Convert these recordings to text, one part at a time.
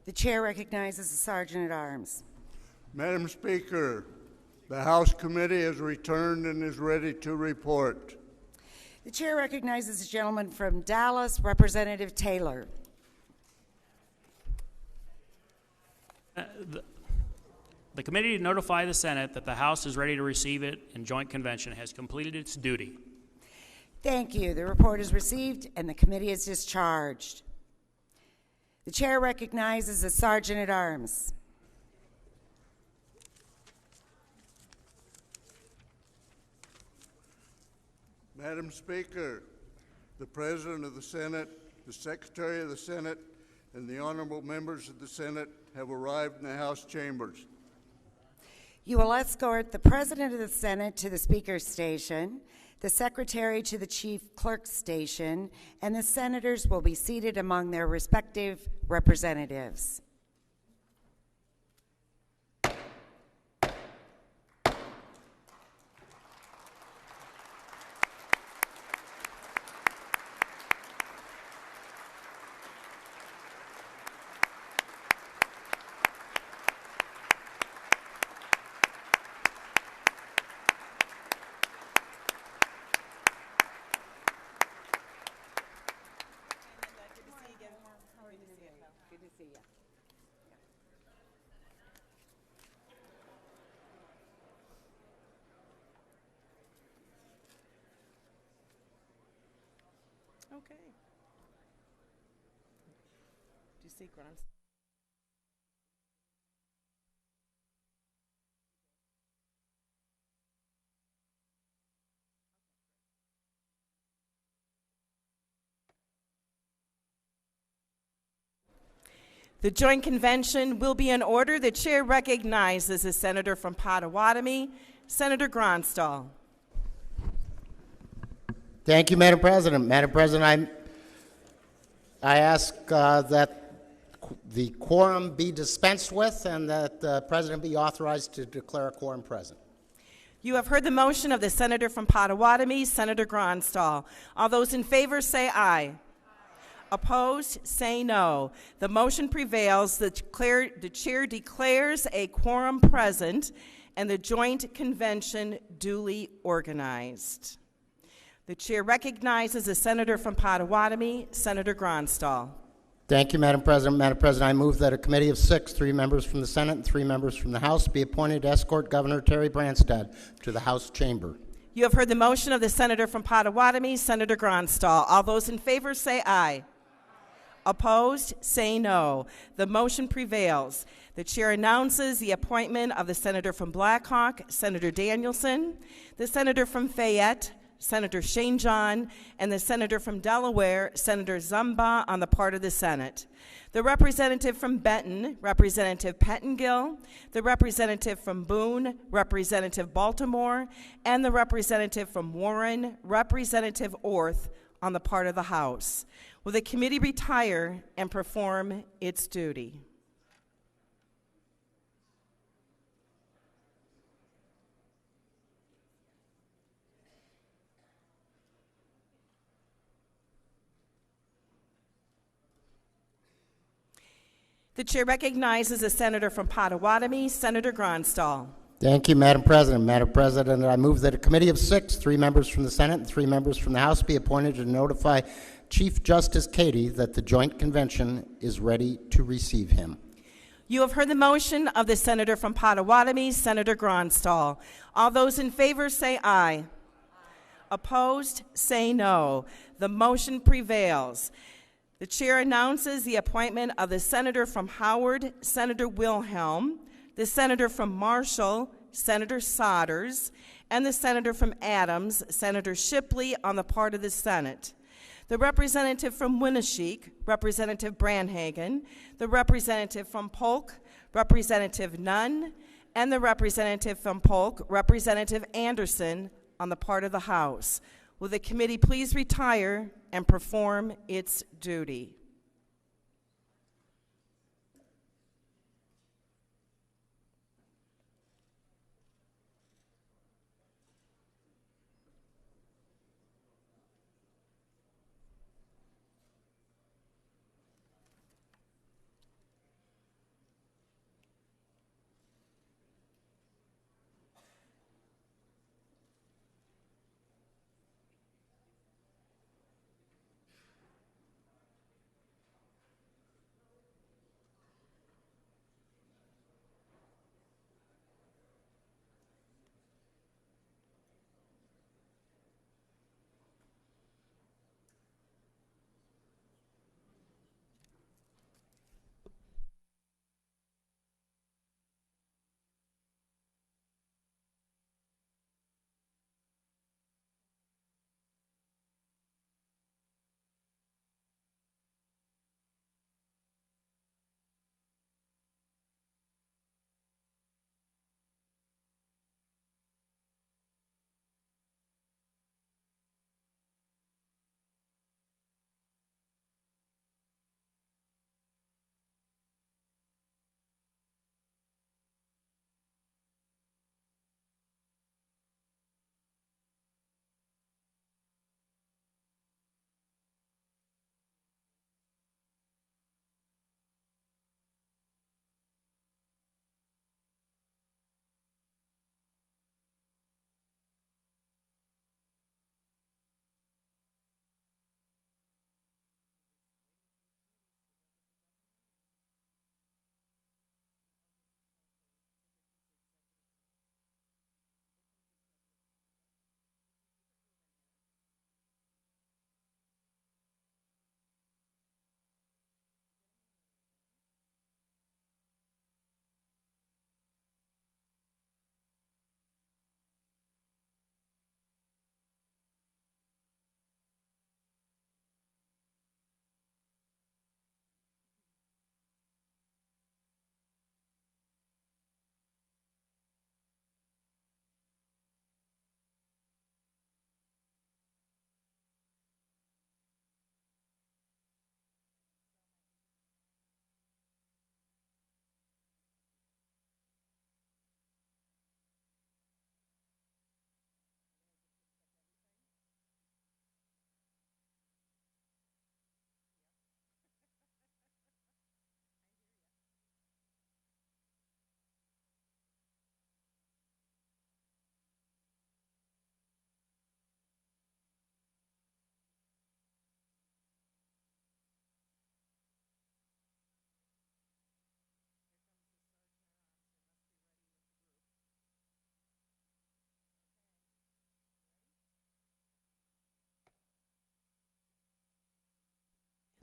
The chair recognizes the Sergeant at Arms. Madam Speaker, the House Committee has returned and is ready to report. The chair recognizes the gentleman from Dallas, Representative Taylor. The committee to notify the Senate that the House is ready to receive it and joint convention has completed its duty. Thank you. The report is received and the committee is discharged. The chair recognizes the Sergeant at Arms. Madam Speaker, the President of the Senate, the Secretary of the Senate, and the honorable members of the Senate have arrived in the House chambers. You will escort the President of the Senate to the Speaker's station, the Secretary to the Chief Clerk's station, and the Senators will be seated among their respective representatives. Okay. Do you see Grant? The joint convention will be in order. The chair recognizes the senator from Potawatomi, Senator Gronstal. Thank you, Madam President. Madam President, I ask that the quorum be dispensed with and that the President be authorized to declare a quorum present. You have heard the motion of the senator from Potawatomi, Senator Gronstal. All those in favor say aye. Opposed, say no. The motion prevails. The chair declares a quorum present and the joint convention duly organized. The chair recognizes the senator from Potawatomi, Senator Gronstal. Thank you, Madam President. Madam President, I move that a committee of 6, 3 members from the Senate and 3 members from the House, be appointed to escort Governor Terry Branstad to the House chamber. You have heard the motion of the senator from Potawatomi, Senator Gronstal. All those in favor say aye. Opposed, say no. The motion prevails. The chair announces the appointment of the senator from Blackhawk, Senator Danielson, the senator from Fayette, Senator Shane John, and the senator from Delaware, Senator Zumba, on the part of the Senate. The representative from Benton, Representative Pettengill, the representative from Boone, Representative Baltimore, and the representative from Warren, Representative Orth, on the part of the House. Will the committee retire and perform its duty? The chair recognizes the senator from Potawatomi, Senator Gronstal. Thank you, Madam President. Madam President, I move that a committee of 6, 3 members from the Senate and 3 members from the House be appointed to notify Chief Justice Cady that the joint convention is ready to receive him. You have heard the motion of the senator from Potawatomi, Senator Gronstal. All those in favor say aye. Opposed, say no. The motion prevails. The chair announces the appointment of the senator from Howard, Senator Wilhelm, the senator from Marshall, Senator Sodders, and the senator from Adams, Senator Shipley, on the part of the Senate. The representative from Winneshiek, Representative Branhagen, the representative from Polk, Representative Nunn, and the representative from Polk, Representative Anderson, on the part of the House. Will the committee please retire and perform its duty?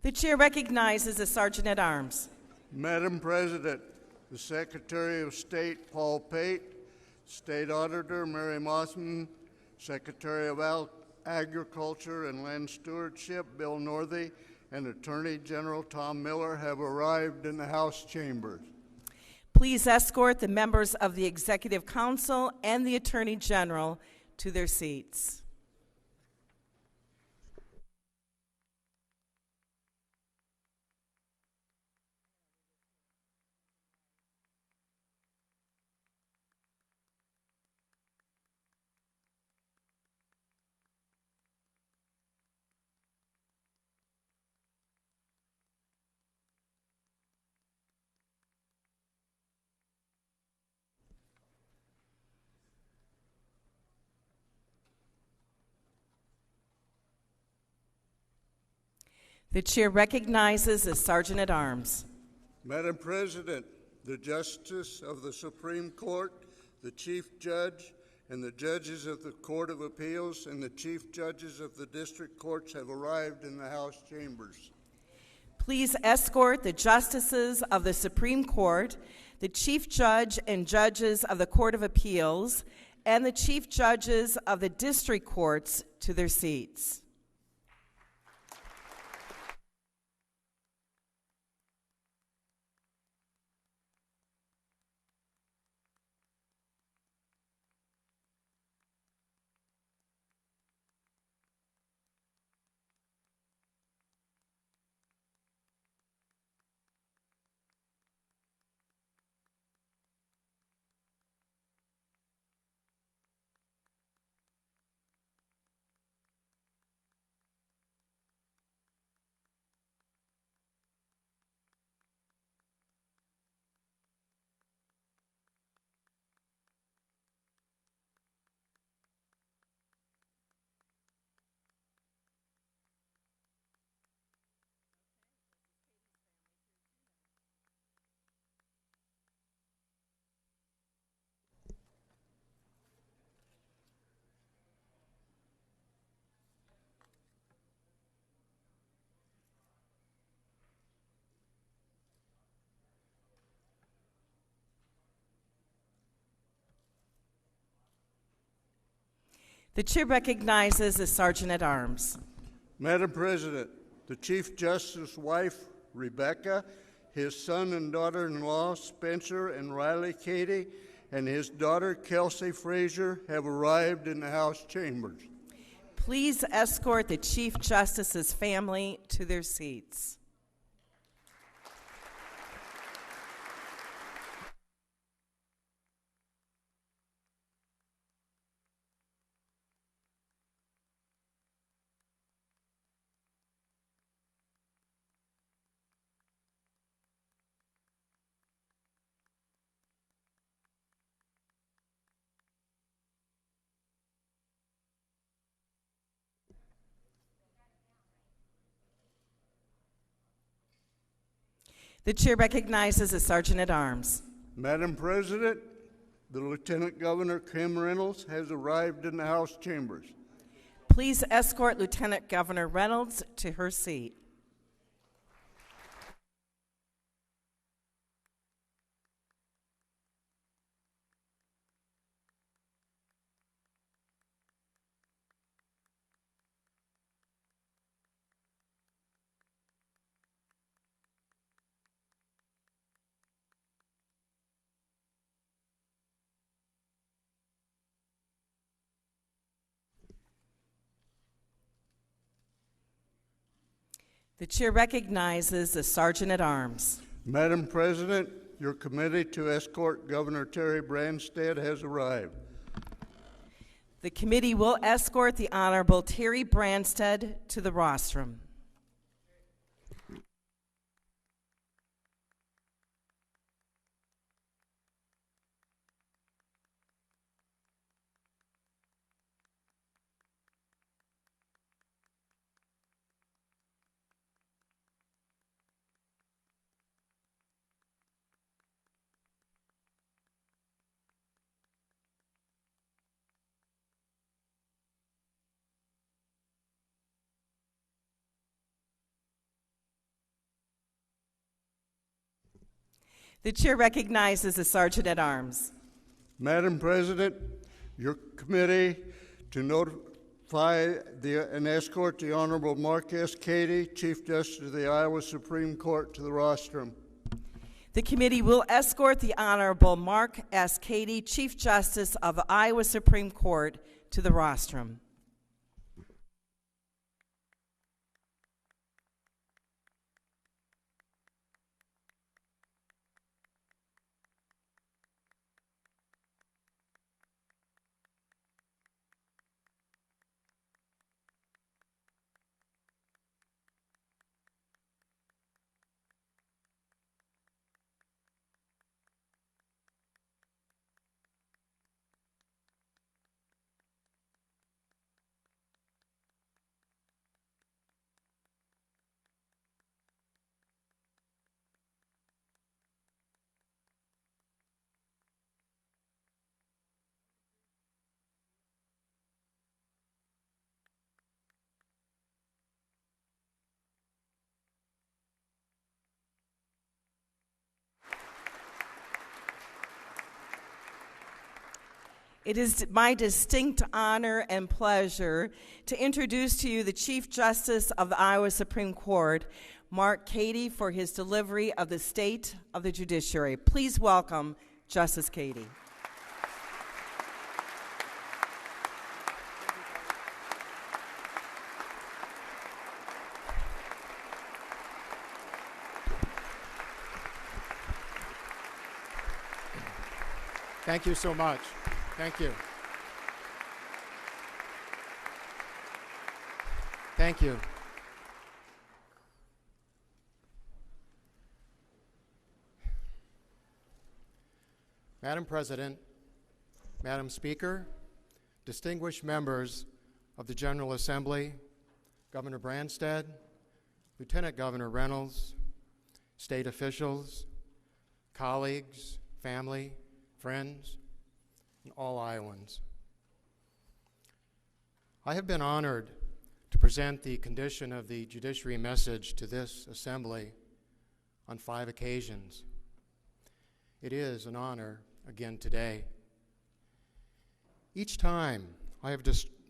The chair recognizes the Sergeant at Arms. Madam President, the Secretary of State, Paul Pate, State Auditor, Mary Mossman, Secretary of Agriculture and Land Stewardship, Bill Northey, and Attorney General Tom Miller have arrived in the House chambers. Please escort the members of the Executive Council and the Attorney General to their seats. The chair recognizes the Sergeant at Arms. Madam President, the Justice of the Supreme Court, the Chief Judge, and the judges of the Court of Appeals and the Chief Judges of the District Courts have arrived in the House chambers. Please escort the Justices of the Supreme Court, the Chief Judge and Judges of the Court of Appeals, and the Chief Judges of the District Courts to their seats. The chair recognizes the Sergeant at Arms. Madam President, the Chief Justice's wife, Rebecca, his son and daughter-in-law, Spencer and Riley Cady, and his daughter, Kelsey Frazier, have arrived in the House chambers. Please escort the Chief Justice's family to their seats. The chair recognizes the Sergeant at Arms. Madam President, the Lieutenant Governor, Kim Reynolds, has arrived in the House chambers. Please escort Lieutenant Governor Reynolds to her seat. The chair recognizes the Sergeant at Arms. Madam President, your committee to escort Governor Terry Branstad has arrived. The committee will escort the Honorable Terry Branstad to the rostrum. The chair recognizes the Sergeant at Arms. Madam President, your committee to notify and escort the Honorable Mark S. Cady, Chief Justice of the Iowa Supreme Court, to the rostrum. The committee will escort the Honorable Mark S. Cady, Chief Justice of the Iowa Supreme Court, to the rostrum. It is my distinct honor and pleasure to introduce to you the Chief Justice of the Iowa Supreme Court, Mark Cady, for his delivery of the State of the Judiciary. Please welcome Justice Cady. Thank you so much. Thank you. Thank you. Madam President, Madam Speaker, distinguished members of the General Assembly, Governor Branstad, Lieutenant Governor Reynolds, state officials, colleagues, family, friends, and all Iowans. I have been honored to present the condition of the judiciary message to this assembly on 5 occasions. It is an honor again today. Each time I have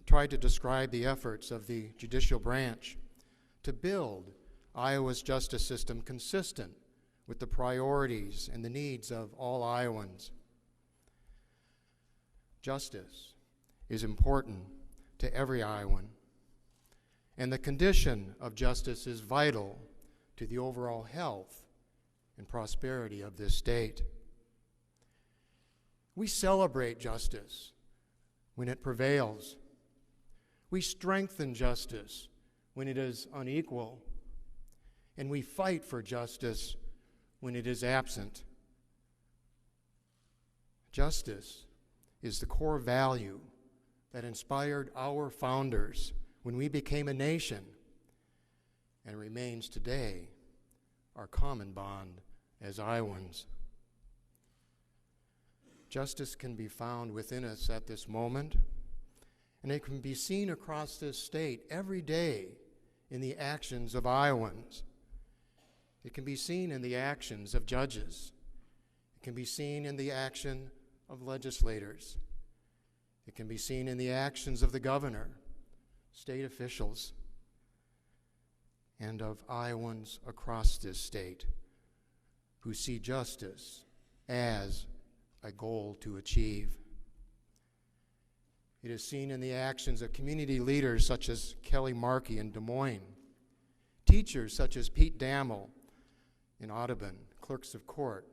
tried to describe the efforts of the judicial branch to build Iowa's justice system consistent with the priorities and the needs of all Iowans. Justice is important to every Iowan, and the condition of justice is vital to the overall health and prosperity of this state. We celebrate justice when it prevails. We strengthen justice when it is unequal, and we fight for justice when it is absent. Justice is the core value that inspired our founders when we became a nation, and remains today our common bond as Iowans. Justice can be found within us at this moment, and it can be seen across this state every day in the actions of Iowans. It can be seen in the actions of judges. It can be seen in the action of legislators. It can be seen in the actions of the governor, state officials, and of Iowans across this state who see justice as a goal to achieve. It is seen in the actions of community leaders such as Kelly Markey in Des Moines, teachers such as Pete Dammel in Audubon, clerks of court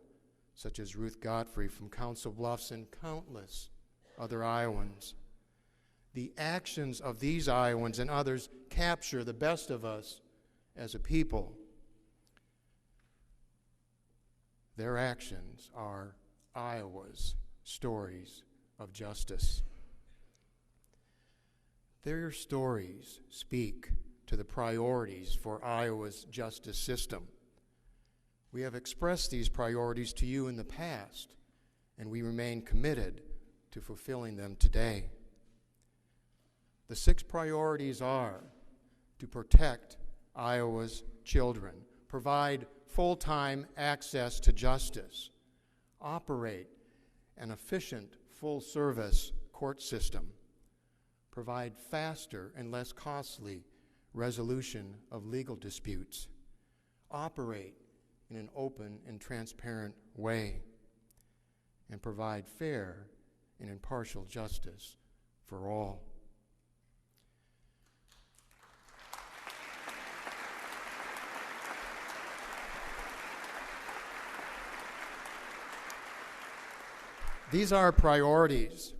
such as Ruth Godfrey from Council Bluffs, and countless other Iowans. The actions of these Iowans and others capture the best of us as a people. Their actions are Iowa's stories of justice. Their stories speak to the priorities for Iowa's justice system. We have expressed these priorities to you in the past, and we remain committed to fulfilling them today. The 6 priorities are to protect Iowa's children, provide full-time access to justice, operate an efficient, full-service court system, provide faster and less costly resolution of legal disputes, operate in an open and transparent way, and provide fair and impartial justice for all. These are priorities.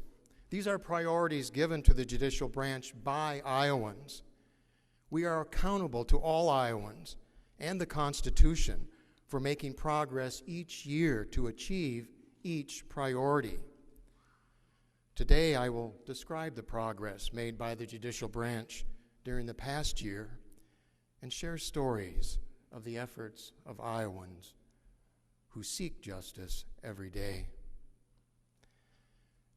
These are priorities given to the judicial branch by Iowans. We are accountable to all Iowans and the Constitution for making progress each year to achieve each priority. Today, I will describe the progress made by the judicial branch during the past year and share stories of the efforts of Iowans who seek justice every day.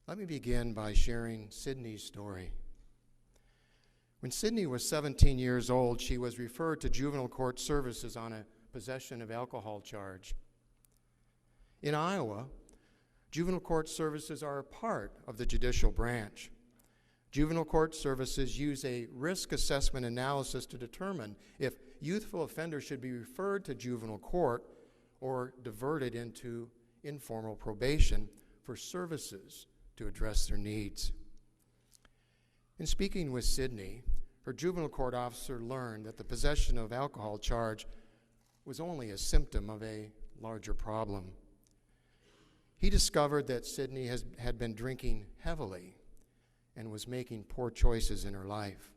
Let me begin by sharing Sydney's story. When Sydney was 17 years old, she was referred to juvenile court services on a possession of alcohol charge. In Iowa, juvenile court services are a part of the judicial branch. Juvenile court services use a risk assessment analysis to determine if youthful offenders should be referred to juvenile court or diverted into informal probation for services to address their needs. In speaking with Sydney, her juvenile court officer learned that the possession of alcohol charge was only a symptom of a larger problem. He discovered that Sydney had been drinking heavily and was making poor choices in her life.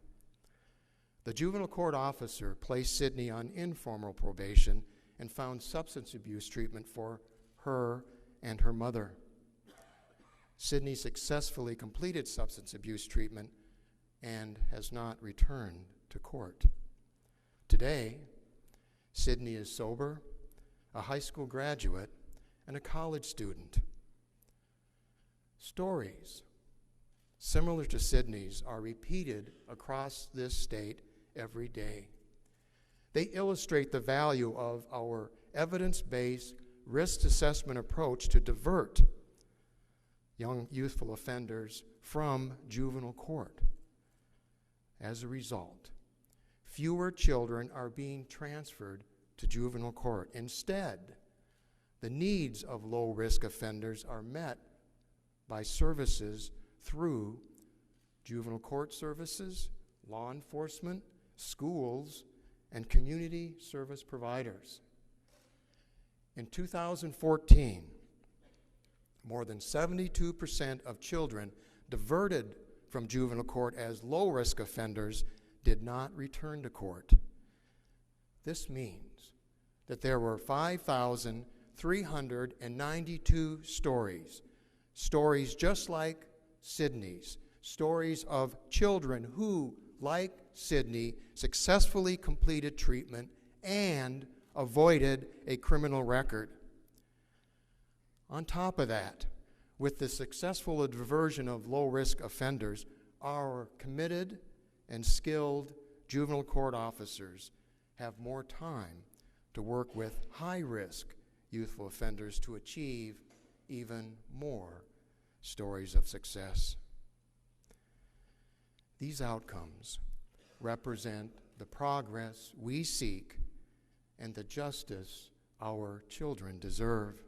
The juvenile court officer placed Sydney on informal probation and found substance abuse treatment for her and her mother. Sydney successfully completed substance abuse treatment and has not returned to court. Today, Sydney is sober, a high school graduate, and a college student. Stories similar to Sydney's are repeated across this state every day. They illustrate the value of our evidence-based risk assessment approach to divert young youthful offenders from juvenile court. As a result, fewer children are being transferred to juvenile court. Instead, the needs of low-risk offenders are met by services through juvenile court services, law enforcement, schools, and community service providers. In 2014, more than 72% of children diverted from juvenile court as low-risk offenders did not return to court. This means that there were 5,392 stories just like Sydney's, stories of children who, like Sydney, successfully completed treatment and avoided a criminal record. On top of that, with the successful diversion of low-risk offenders, our committed and skilled juvenile court officers have more time to work with high-risk youthful offenders to achieve even more stories of success. These outcomes represent the progress we seek and the justice our children deserve.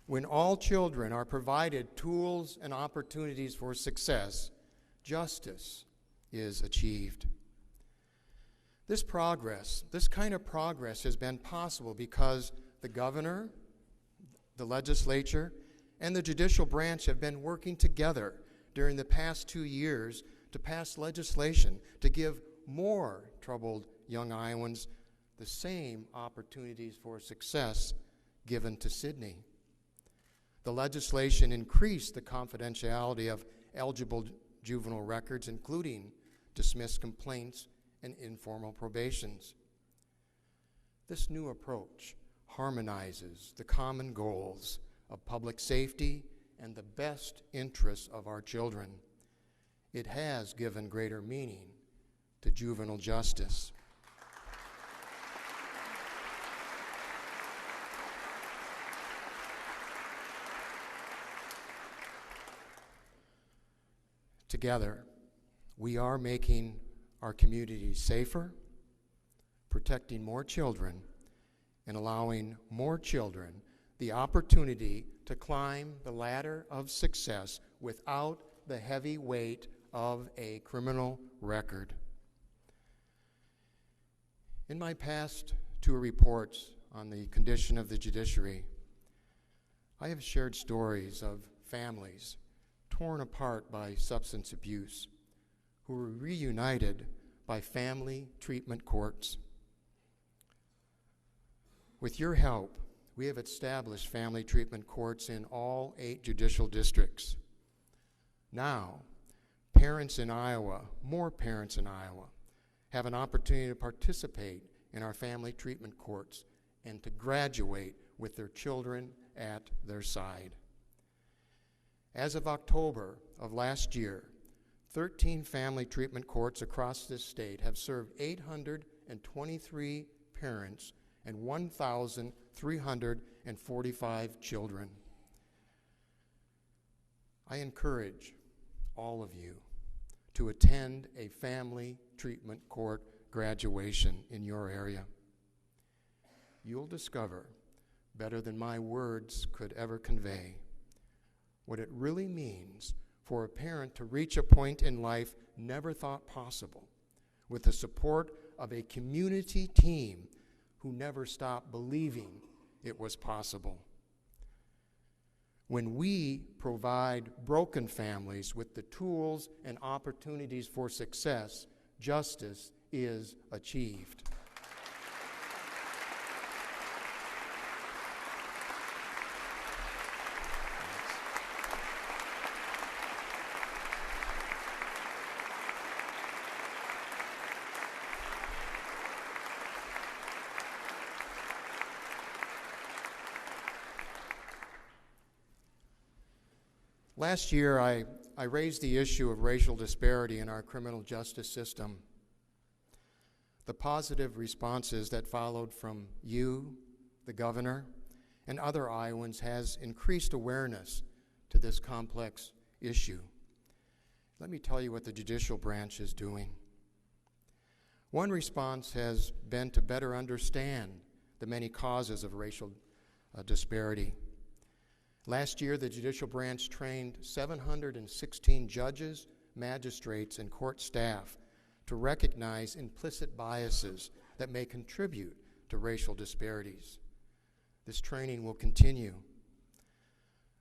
When all children are provided tools and opportunities for success, justice is achieved. This kind of progress has been possible because the governor, the legislature, and the judicial branch have been working together during the past 2 years to pass legislation to give more troubled young Iowans the same opportunities for success given to Sydney. The legislation increased the confidentiality of eligible juvenile records, including dismissed complaints and informal probations. This new approach harmonizes the common goals of public safety and the best interests of our children. It has given greater meaning to juvenile justice. Together, we are making our communities safer, protecting more children, and allowing more children the opportunity to climb the ladder of success without the heavy weight of a criminal record. In my past 2 reports on the condition of the judiciary, I have shared stories of families torn apart by substance abuse who were reunited by family treatment courts. With your help, we have established family treatment courts in all 8 judicial districts. Now, parents in Iowa, more parents in Iowa, have an opportunity to participate in our family treatment courts and to graduate with their children at their side. As of October of last year, 13 family treatment courts across this state have served 823 parents and 1,345 children. I encourage all of you to attend a family treatment court graduation in your area. You'll discover, better than my words could ever convey, what it really means for a parent to reach a point in life never thought possible, with the support of a community team who never stopped believing it was possible. When we provide broken families with the tools and opportunities for success, justice is achieved. Last year, I raised the issue of racial disparity in our criminal justice system. The positive responses that followed from you, the governor, and other Iowans has increased awareness to this complex issue. Let me tell you what the judicial branch is doing. One response has been to better understand the many causes of racial disparity. Last year, the judicial branch trained 716 judges, magistrates, and court staff to recognize implicit biases that may contribute to racial disparities. This training will continue.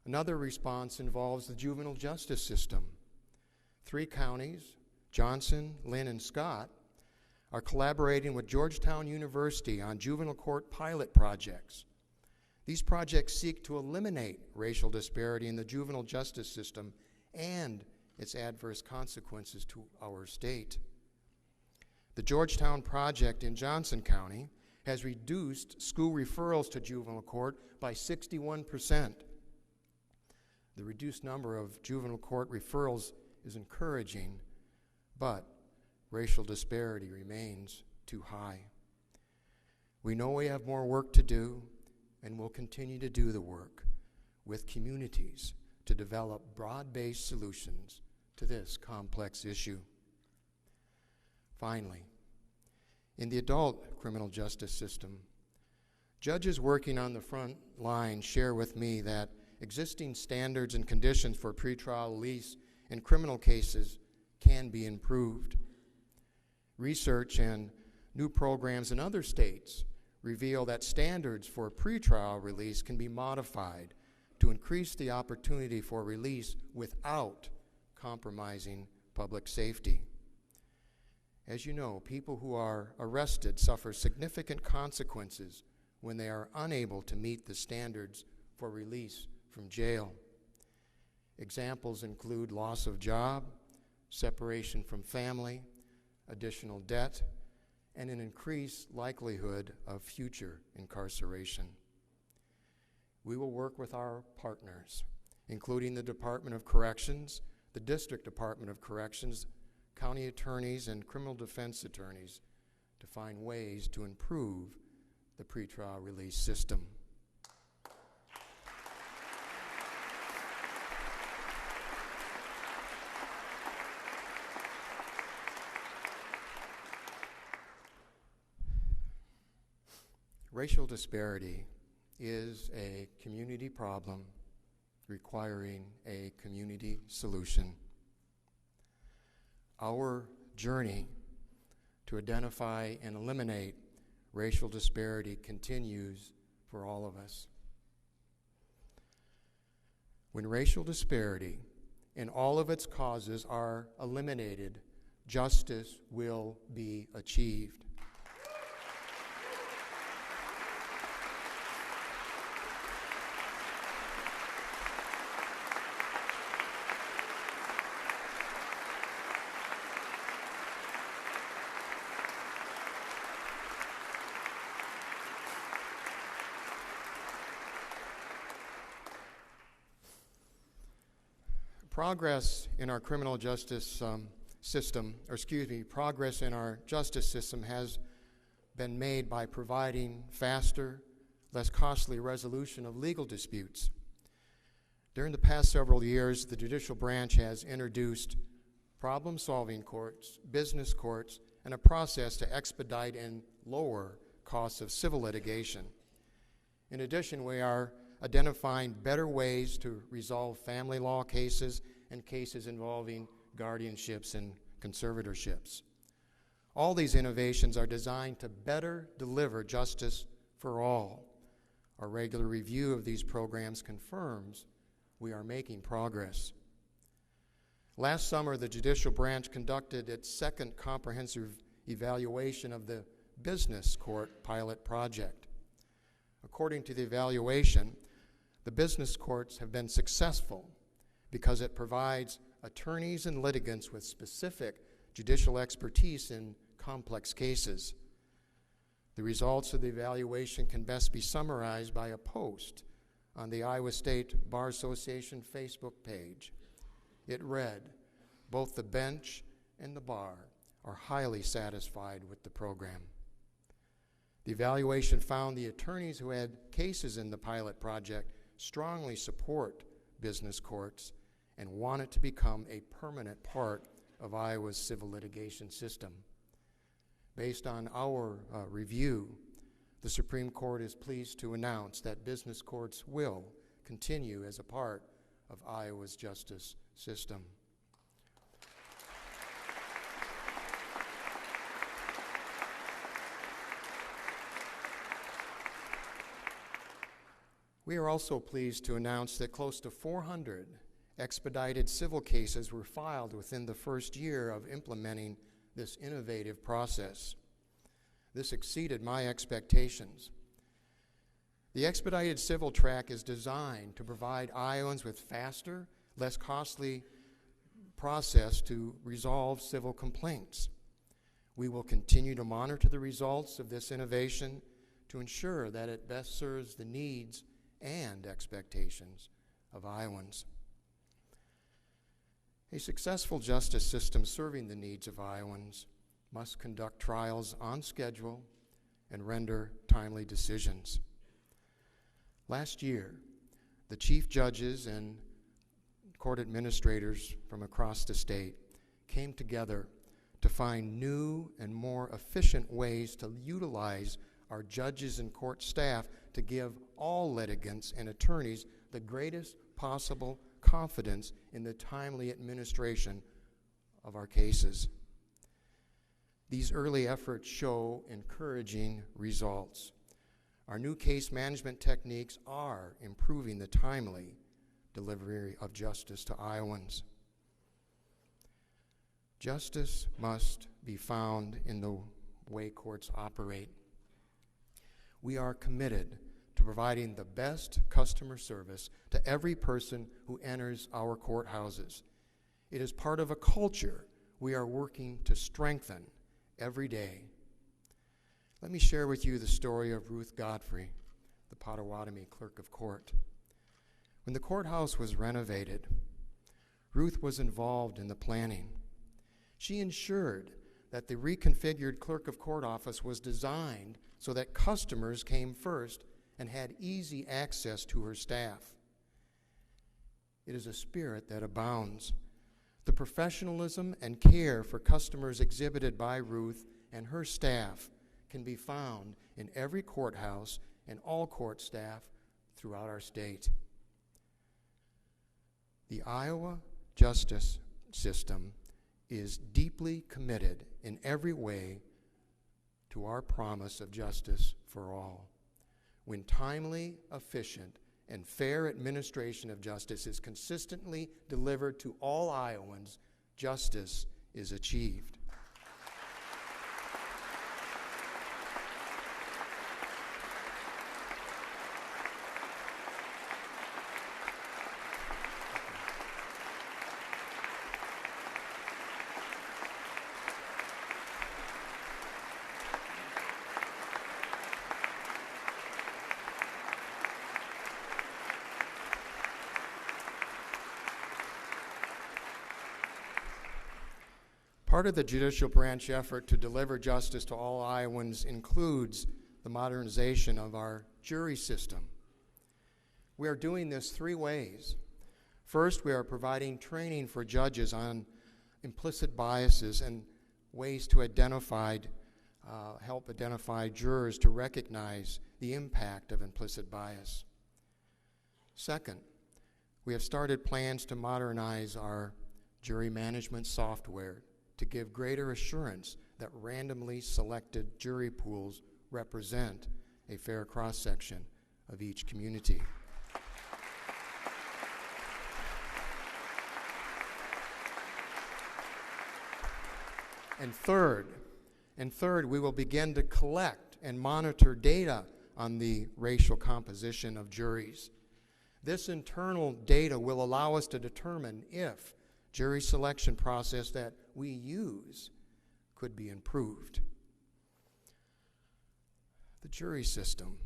Another response involves the juvenile justice system. 3 counties, Johnson, Lynn, and Scott, are collaborating with Georgetown University on juvenile court pilot projects. These projects seek to eliminate racial disparity in the juvenile justice system and its adverse consequences to our state. The Georgetown project in Johnson County has reduced school referrals to juvenile court by 61%. The reduced number of juvenile court referrals is encouraging, but racial disparity remains too high. We know we have more work to do, and will continue to do the work with communities to develop broad-based solutions to this complex issue. Finally, in the adult criminal justice system, judges working on the front line share with me that existing standards and conditions for pretrial release in criminal cases can be improved. Research and new programs in other states reveal that standards for pretrial release can be modified to increase the opportunity for release without compromising public safety. As you know, people who are arrested suffer significant consequences when they are unable to meet the standards for release from jail. Examples include loss of job, separation from family, additional debt, and an increased likelihood of future incarceration. We will work with our partners, including the Department of Corrections, the District Department of Corrections, county attorneys, and criminal defense attorneys to find ways to improve the pretrial release system. Racial disparity is a community problem requiring a community solution. Our journey to identify and eliminate racial disparity continues for all of us. When racial disparity and all of its causes are eliminated, justice will be achieved. Progress in our criminal justice progress in our justice system has been made by providing faster, less costly resolution of legal disputes. During the past several years, the judicial branch has introduced problem-solving courts, business courts, and a process to expedite and lower costs of civil litigation. In addition, we are identifying better ways to resolve family law cases and cases involving guardianships and conservatorships. All these innovations are designed to better deliver justice for all. Our regular review of these programs confirms we are making progress. Last summer, the judicial branch conducted its second comprehensive evaluation of the business court pilot project. According to the evaluation, the business courts have been successful because it provides attorneys and litigants with specific judicial expertise in complex cases. The results of the evaluation can best be summarized by a post on the Iowa State Bar Association Facebook page. It read, "Both the bench and the bar are highly satisfied with the program." The evaluation found the attorneys who had cases in the pilot project strongly support business courts and want it to become a permanent part of Iowa's civil litigation system. Based on our review, the Supreme Court is pleased to announce that business courts will continue as a part of Iowa's justice system. We are also pleased to announce that close to 400 expedited civil cases were filed within the first year of implementing this innovative process. This exceeded my expectations. The expedited civil track is designed to provide Iowans with faster, less costly process to resolve civil complaints. We will continue to monitor the results of this innovation to ensure that it best serves the needs and expectations of Iowans. A successful justice system serving the needs of Iowans must conduct trials on schedule and render timely decisions. Last year, the chief judges and court administrators from across the state came together to find new and more efficient ways to utilize our judges and court staff to give all litigants and attorneys the greatest possible confidence in the timely administration of our cases. These early efforts show encouraging results. Our new case management techniques are improving the timely delivery of justice to Iowans. Justice must be found in the way courts operate. we are committed to providing the best customer service to every person who enters our courthouses. It is part of a culture we are working to strengthen every day. Let me share with you the story of Ruth Godfrey, the Potawatomi Clerk of Court. When the courthouse was renovated, Ruth was involved in the planning. She ensured that the reconfigured Clerk of Court office was designed so that customers came first and had easy access to her staff. It is a spirit that abounds. The professionalism and care for customers exhibited by Ruth and her staff can be found in every courthouse and all court staff throughout our state. The Iowa justice system is deeply committed in every way to our promise of justice for all. When timely, efficient, and fair administration of justice is consistently delivered to all Iowans, justice is achieved. Part of the judicial branch effort to deliver justice to all Iowans includes the modernization of our jury system. We are doing this three ways. First, we are providing training for judges on implicit biases and ways to help identify jurors to recognize the impact of implicit bias. Second, we have started plans to modernize our jury management software to give greater assurance that randomly selected jury pools represent a fair cross-section of each community. And third, we will begin to collect and monitor data on the racial composition of juries. This internal data will allow us to determine if jury selection process that we use could be improved. The jury system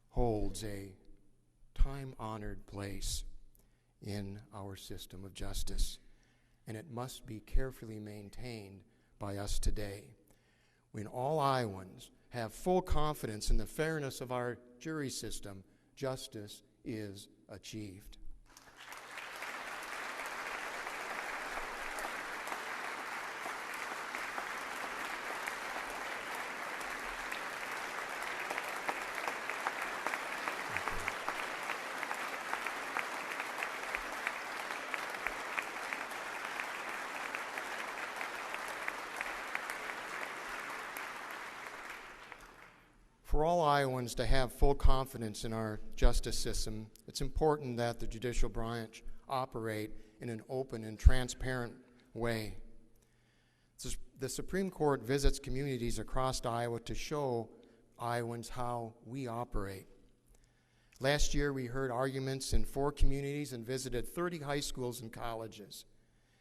holds a time-honored place in our system of justice, and it must be carefully maintained by us today. When all Iowans have full confidence in the fairness of our jury system, justice is achieved. For all Iowans to have full confidence in our justice system, it's important that the judicial branch operate in an open and transparent way. The Supreme Court visits communities across Iowa to show Iowans how we operate. Last year, we heard arguments in 4 communities and visited 30 high schools and colleges.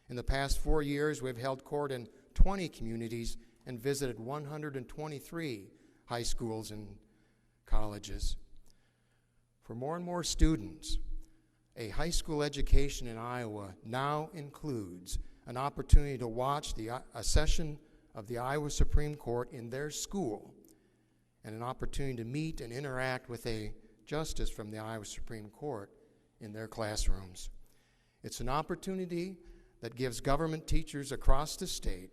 In the past 4 years, we've held court in 20 communities and visited 123 high schools and colleges. For more and more students, a high school education in Iowa now includes an opportunity to watch a session of the Iowa Supreme Court in their school and an opportunity to meet and interact with a justice from the Iowa Supreme Court in their classrooms. It's an opportunity that gives government teachers across the state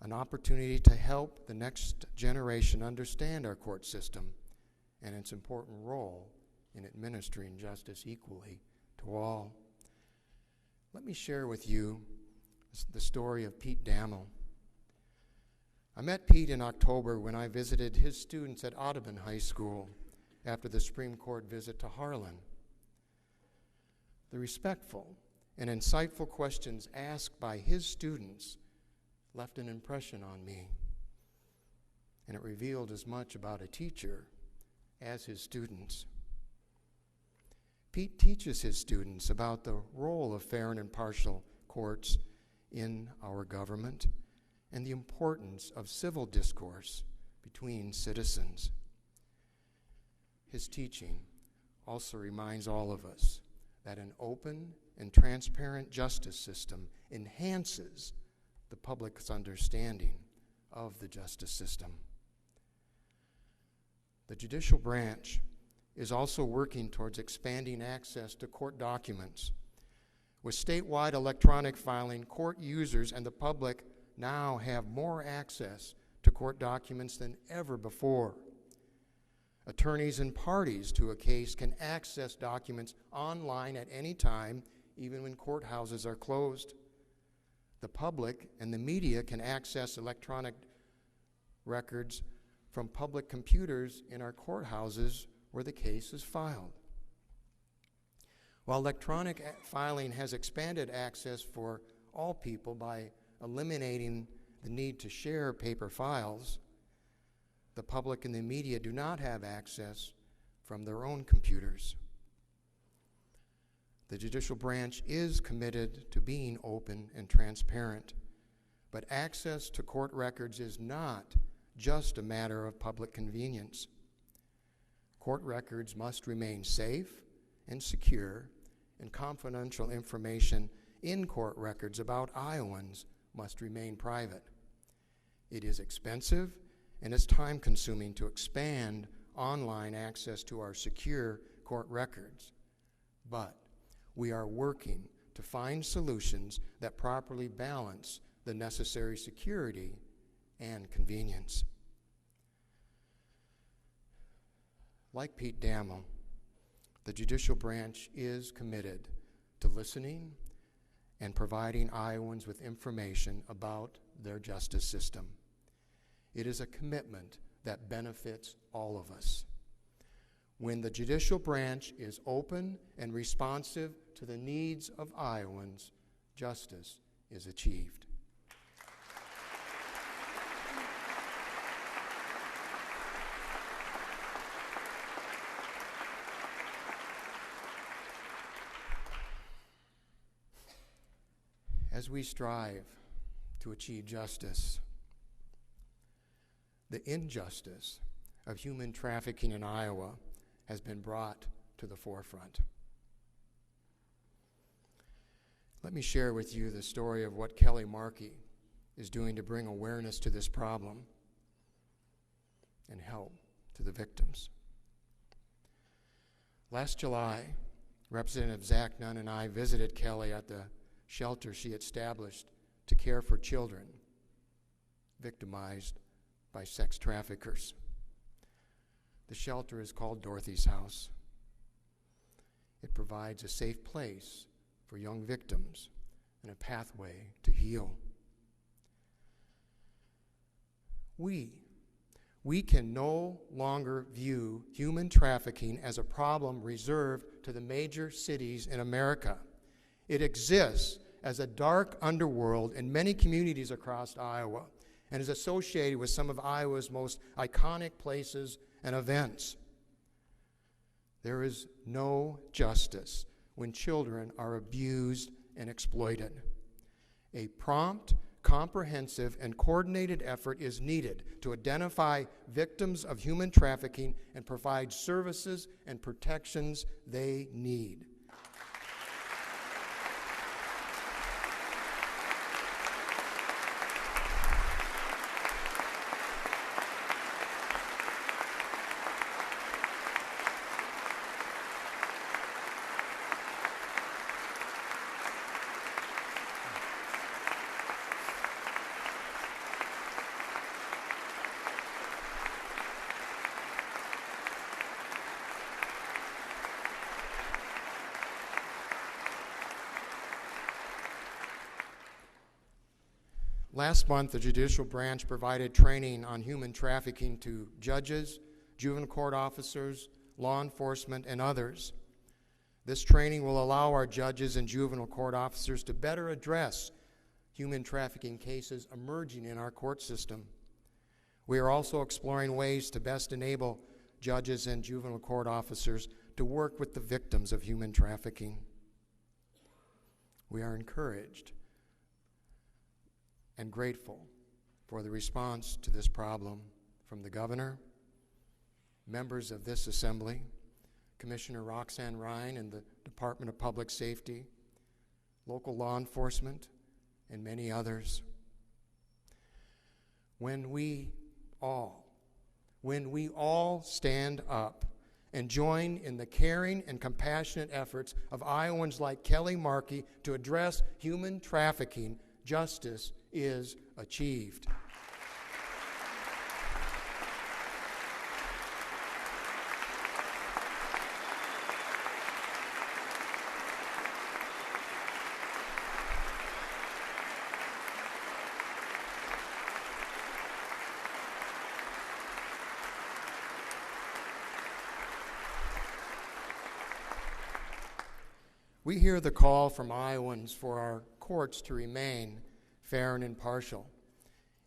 an opportunity to help the next generation understand our court system and its important role in administering justice equally to all. Let me share with you the story of Pete Dammel. I met Pete in October when I visited his students at Audubon High School after the Supreme Court visit to Harlan. The respectful and insightful questions asked by his students left an impression on me, and it revealed as much about a teacher as his students. Pete teaches his students about the role of fair and impartial courts in our government and the importance of civil discourse between citizens. His teaching also reminds all of us that an open and transparent justice system enhances the public's understanding of the justice system. The judicial branch is also working towards expanding access to court documents. With statewide electronic filing, court users and the public now have more access to court documents than ever before. Attorneys and parties to a case can access documents online at any time, even when courthouses are closed. The public and the media can access electronic records from public computers in our courthouses where the case is filed. While electronic filing has expanded access for all people by eliminating the need to share paper files, the public and the media do not have access from their own computers. The judicial branch is committed to being open and transparent, but access to court records is not just a matter of public convenience. Court records must remain safe and secure, and confidential information in court records about Iowans must remain private. It is expensive and it's time-consuming to expand online access to our secure court records, but we are working to find solutions that properly balance the necessary security and convenience. Like Pete Damel, the judicial branch is committed to listening and providing Iowans with information about their justice system. It is a commitment that benefits all of us. When the judicial branch is open and responsive to the needs of Iowans, justice is achieved. As we strive to achieve justice, the injustice of human trafficking in Iowa has been brought to the forefront. Let me share with you the story of what Kelly Markey is doing to bring awareness to this problem and help to the victims. Last July, Representative Zach Nunn and I visited Kelly at the shelter she established to care for children victimized by sex traffickers. The shelter is called Dorothy's House. It provides a safe place for young victims and a pathway to heal. We can no longer view human trafficking as a problem reserved to the major cities in America. It exists as a dark underworld in many communities across Iowa and is associated with some of Iowa's most iconic places and events. There is no justice when children are abused and exploited. A prompt, comprehensive, and coordinated effort is needed to identify victims of human trafficking and provide services and protections they need. Last month, the judicial branch provided training on human trafficking to judges, juvenile court officers, law enforcement, and others. This training will allow our judges and juvenile court officers to better address human trafficking cases emerging in our court system. We are also exploring ways to best enable judges and juvenile court officers to work with the victims of human trafficking. We are encouraged and grateful for the response to this problem from the governor, members of this assembly, Commissioner Roxanne Ryan and the Department of Public Safety, local law enforcement, and many others. When we all stand up and join in the caring and compassionate efforts of Iowans like Kelly Markey to address human trafficking, justice is achieved. We hear the call from Iowans for our courts to remain fair and impartial,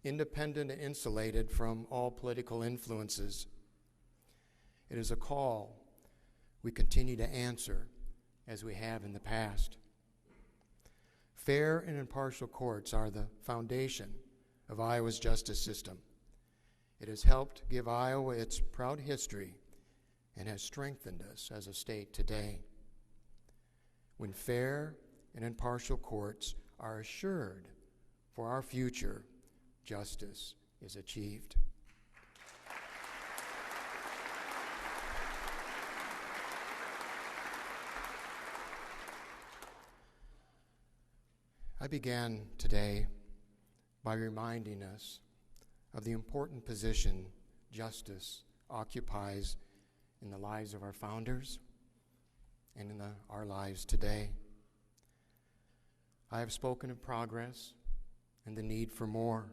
independent and insulated from all political influences. It is a call we continue to answer as we have in the past. Fair and impartial courts are the foundation of Iowa's justice system. It has helped give Iowa its proud history and has strengthened us as a state today. When fair and impartial courts are assured for our future, justice is achieved. I began today by reminding us of the important position justice occupies in the lives of our founders and in our lives today. I have spoken of progress and the need for more.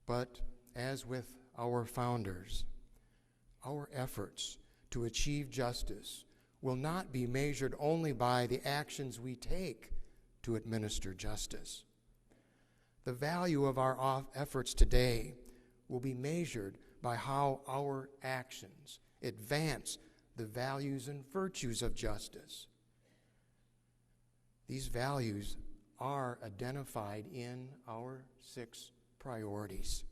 But as with our founders, our efforts to achieve justice will not be measured only by the actions we take to administer justice. The value of our efforts today will be measured by how our actions advance the values and virtues of justice. These values are identified in our 6 priorities.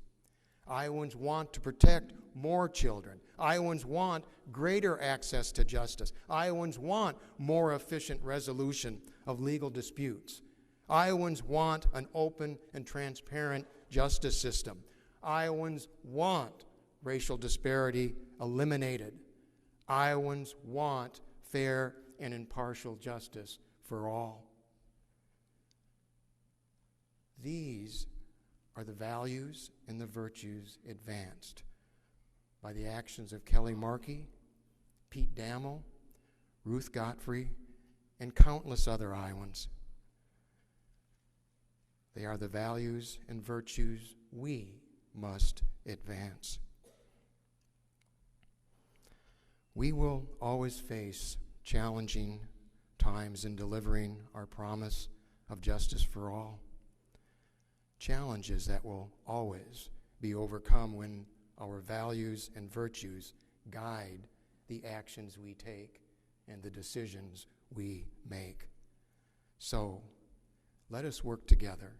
Iowans want to protect more children. Iowans want greater access to justice. Iowans want more efficient resolution of legal disputes. Iowans want an open and transparent justice system. Iowans want racial disparity eliminated. Iowans want fair and impartial justice for all. These are the values and the virtues advanced by the actions of Kelly Markey, Pete Dammel, Ruth Godfrey, and countless other Iowans. They are the values and virtues we must advance. We will always face challenging times in delivering our promise of justice for all. Challenges that will always be overcome when our values and virtues guide the actions we take and the decisions we make. So, let us work together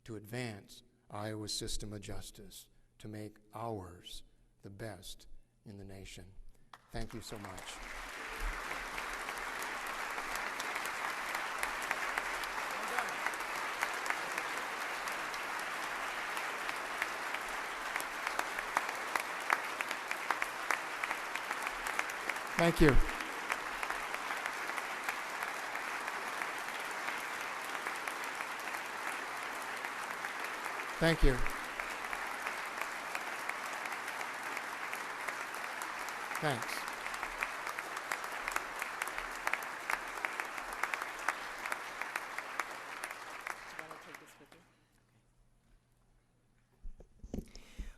to advance Iowa's system of justice, to make ours the best in the nation. Thank you so much. Thank you. Thank you. Thanks.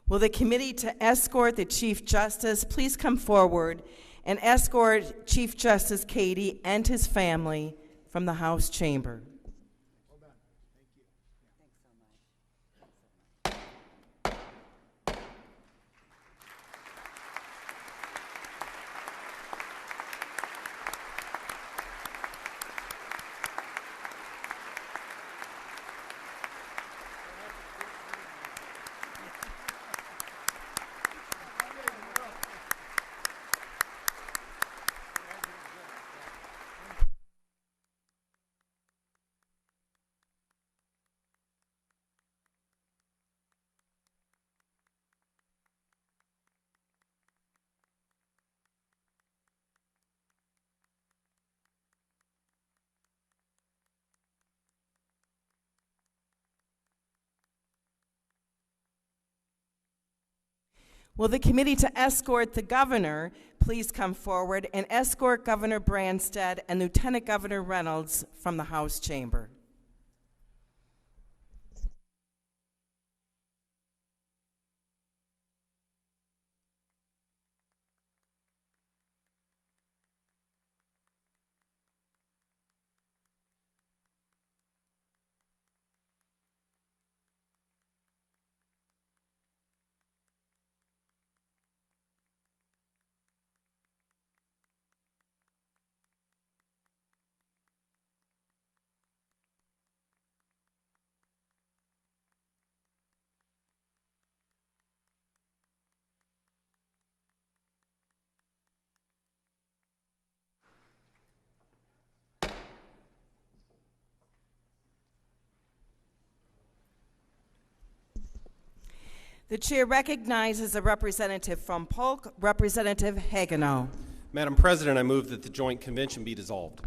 Will the committee to escort the Chief Justice please come forward and escort Chief Justice Cady and his family from the House chamber? Will the committee to escort the governor please come forward and escort Governor Branstad and Lieutenant Governor Reynolds from the House chamber? The chair recognizes a representative from Polk, Representative Hagenow. Madam President, I move that the joint convention be dissolved.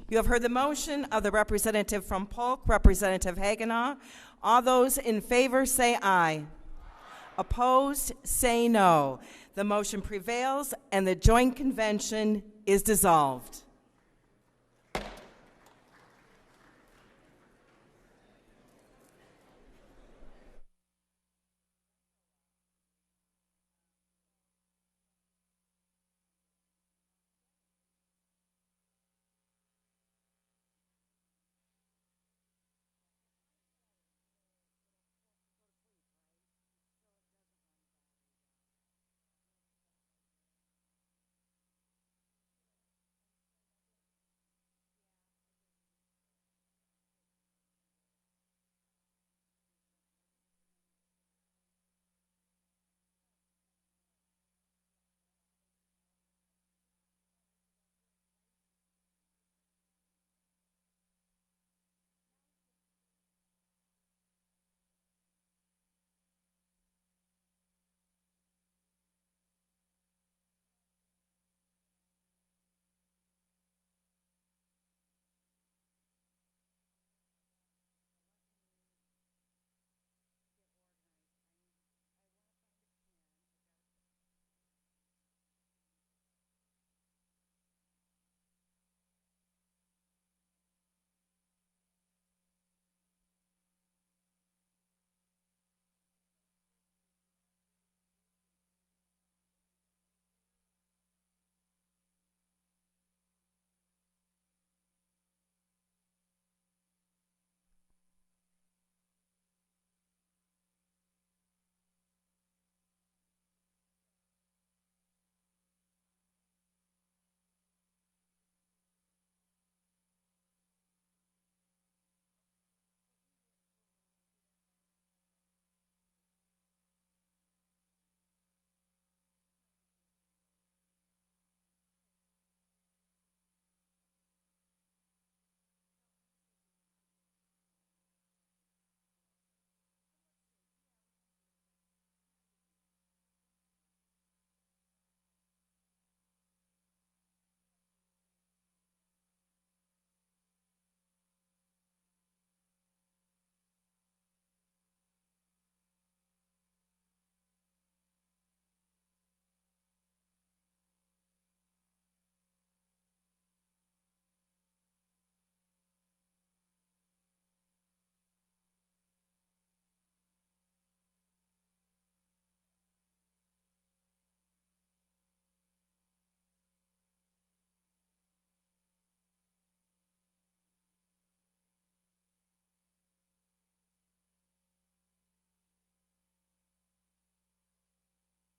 You have heard the motion of the representative from Polk, Representative Hagenow. All those in favor say aye. Opposed, say no. The motion prevails and the joint convention is dissolved.